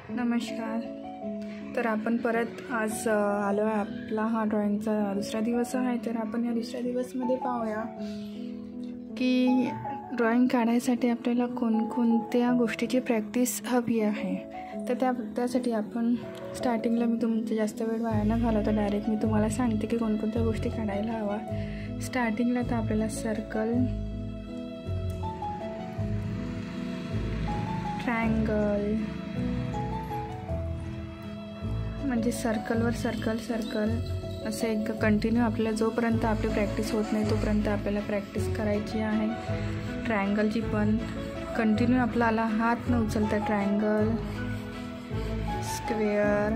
नमस्कार. तर आपण परत आज आलो आहे. आपला हा ड्रॉइंगचा दुसरा दिवस आहे. तर आपण या दुसऱ्या दिवसमध्ये पाहूया की ड्रॉइंग काढायसाठी आपल्याला कोणकोणत्या गोष्टीची प्रॅक्टिस हवी आहे. तर त्यासाठी आपण स्टार्टिंगला मी तुमचं जास्त वेळ वाया न घालवता डायरेक्ट मी तुम्हाला सांगते की कोणकोणत्या गोष्टी काढायला हवा. स्टार्टिंगला तर आपल्याला सर्कल, ट्रायंगल म्हणजे सर्कलवर सर्कल असं एक कंटिन्यू आपल्याला जोपर्यंत आपली प्रॅक्टिस होत नाही तोपर्यंत आपल्याला प्रॅक्टिस करायची आहे. ट्रायंगलची पण कंटिन्यू आपल्याला हात न उचलता ट्रायंगल, स्क्वेअर,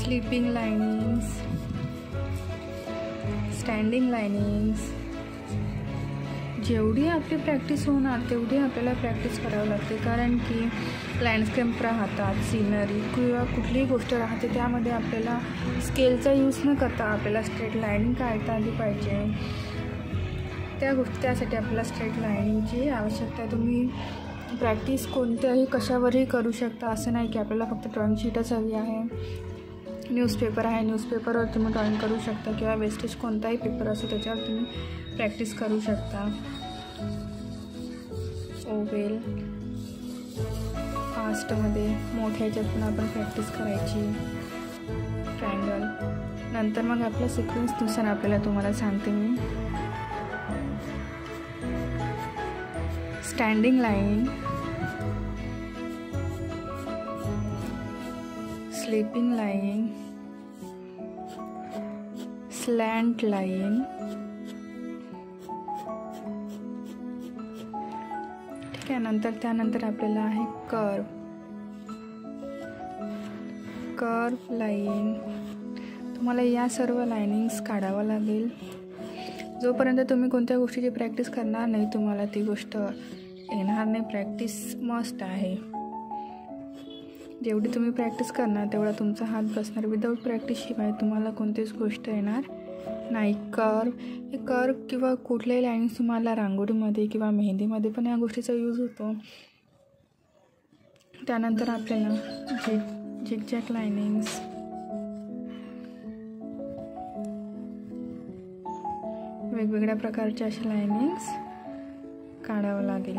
स्लीपिंग लाईनिंग्स, स्टँडिंग लाईनिंग्स, जेवढी आपली प्रॅक्टिस होणार तेवढी आपल्याला प्रॅक्टिस करावी लागते. कारण की लँडस्केप राहतात, सीनरी किंवा कुठलीही गोष्ट राहते त्यामध्ये आपल्याला स्केलचा यूज न करता आपल्याला स्ट्रेट लाईनिंग काढता आली पाहिजे. त्यासाठी आपल्याला स्ट्रेट लाईनिंगची आवश्यकता आहे. तुम्ही प्रॅक्टिस कोणत्याही कशावरही करू शकता. असं नाही की आपल्याला फक्त ड्रॉइंग शीटच हवी आहे. न्यूजपेपर आहे, न्यूजपेपरवर तुम्ही ड्रॉइंग करू शकता किंवा वेस्टेज कोणताही पेपर असो त्याच्यावर तुम्ही प्रॅक्टिस करू शकता. ओवेल फास्टमध्ये मोठ्या ह्याच्यात पण आपण प्रॅक्टिस करायची. ट्रायंगल नंतर मग आपल्या सिक्वेन्सनुसार आपल्याला तुम्हाला सांगते मी. Standing line, sleeping line, slant line, ठीक आहे. त्यानंतर आपल्याला आहे कर्व लाईन. तुम्हाला या सर्व लाईनिंग्स काढावं लागेल. जोपर्यंत तुम्ही कोणत्या गोष्टीची प्रॅक्टिस करणार नाही तुम्हाला ती गोष्ट येणार नाही. प्रॅक्टिस मस्ट आहे. जेवढी तुम्ही प्रॅक्टिस करणार तेवढा तुमचा हात बसणार. विदाऊट प्रॅक्टिसशिवाय तुम्हाला कोणतीच गोष्ट येणार नाही. कर्व किंवा कुठल्याही लाईन्स तुम्हाला रांगोळीमध्ये किंवा मेहंदीमध्ये पण या गोष्टीचा यूज होतो. त्यानंतर आपल्याला झिगझॅग लाईनिंग्स, वेगवेगळ्या प्रकारच्या अशा लाईनिंग्स काढावं लागेल.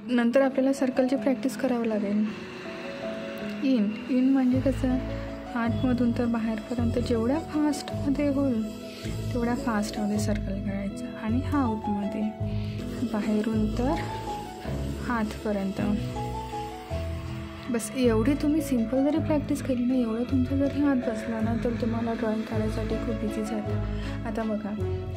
नंतर आपल्याला सर्कलची प्रॅक्टिस करावं लागेल. इन म्हणजे कसं आतमधून तर बाहेरपर्यंत जेवढ्या फास्टमध्ये होईल तेवढ्या फास्टमध्ये सर्कल करायचं. आणि आउटमध्ये बाहेरून तर आतपर्यंत. बस एवढी तुम्ही सिंपल जरी प्रॅक्टिस केली ना, एवढं तुमचा जरी हात बसला ना तर तुम्हाला ड्रॉइंग काढायसाठी खूप इझी जातं. आता बघा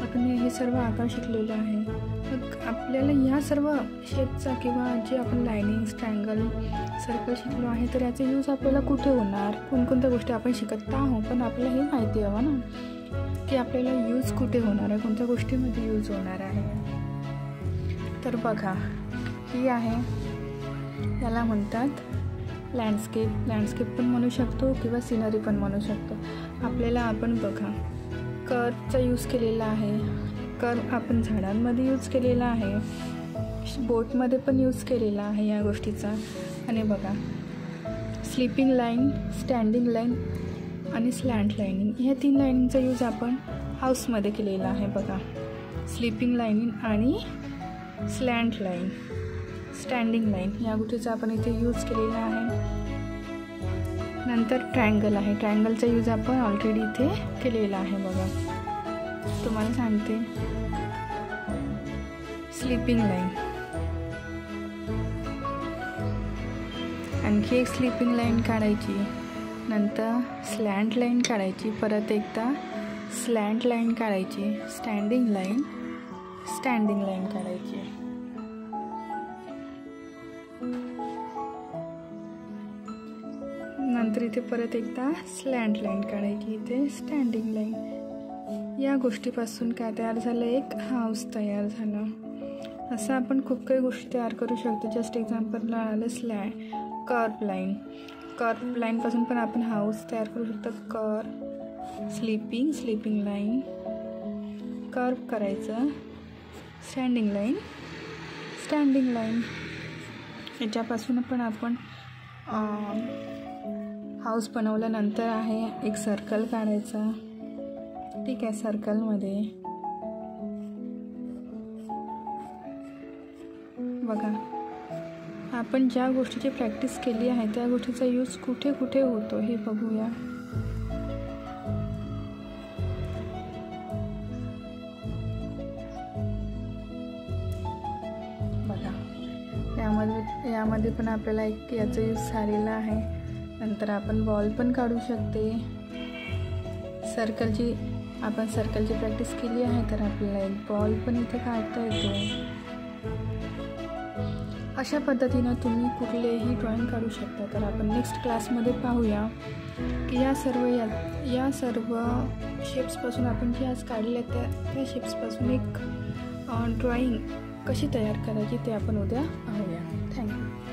आपण हे सर्व आकार शिकलेलं आहे. मग आपल्याला ह्या सर्व शेपचा किंवा जे आपण लाईनिंग्स, ट्रायंगल, सर्कल शिकलो आहे तर याचा यूज आपल्याला कुठे होणार, कोणकोणत्या गोष्टी आपण शिकत आहोत पण आपल्याला हे माहिती हवं ना की आपल्याला यूज कुठे होणार आहे, कोणत्या गोष्टीमध्ये यूज होणार आहे. तर बघा ही आहे, याला म्हणतात लँडस्केप पण म्हणू शकतो किंवा सिनरी पण म्हणू शकतो. आपल्याला आपण बघा कर्वचा यूज केलेला आहे. कर्व आपण झाडांमध्ये यूज केलेला आहे, बोटमध्ये पण यूज केलेला आहे या गोष्टीचा. आणि बघा स्लीपिंग लाईन, स्टँडिंग लाईन आणि स्लॅन्ट लाईनिंग ह्या 3 लाईनिंगचा यूज आपण हाऊसमध्ये केलेला आहे. बघा स्लीपिंग लाईनिंग आणि स्लॅन्ट लाईन, स्टँडिंग लाईन या गोष्टीचा आपण इथे यूज केलेला आहे. नंतर ट्रायंगल आहे. ट्रायंगलचा यूज आपण ऑलरेडी इथे केलेला आहे. बघा तुम्हाला सांगते. स्लीपिंग लाईन, आणखी एक स्लीपिंग लाईन काढायची, नंतर स्लॅन्ट लाईन काढायची, परत एकदा स्लॅन्ट लाईन काढायची, स्टँडिंग लाईन काढायची. नंतर इथे परत एकदा स्लॅन्ट लाईन काढायची, इथे स्टँडिंग लाईन. या गोष्टीपासून काय तयार झालं, एक हाऊस तयार झालं. असं आपण खूप काही गोष्टी तयार करू शकतो. जस्ट एक्झाम्पलला आलं कर्व लाईनपासून पण आपण हाऊस तयार करू शकतो. स्लीपिंग लाईन, कर्व करायचं, स्टँडिंग लाईन, याच्यापासून पण आपण हाऊस बनवल्यानंतर आहे एक सर्कल काढायचा. ठीक आहे, सर्कलमध्ये बघा आपण ज्या गोष्टीची प्रॅक्टिस केली आहे त्या गोष्टीचा यूज कुठे कुठे होतो हे बघूया. बघा यामध्ये पण आपल्याला एक याचा यूज झालेला आहे. नंतर आपण बॉल पण काढू शकते. आपण सर्कलची प्रॅक्टिस केली आहे तर आपल्याला एक बॉल पण इथे काढता येतो. अशा पद्धतीनं तुम्ही कुठलेही ड्रॉइंग काढू शकता. तर आपण नेक्स्ट क्लासमध्ये पाहूया की या सर्व शेप्सपासून आपण जे आज काढले त्या शेप्सपासून एक ड्रॉइंग कशी तयार करायची ते आपण उद्या पाहूया. थँक्यू.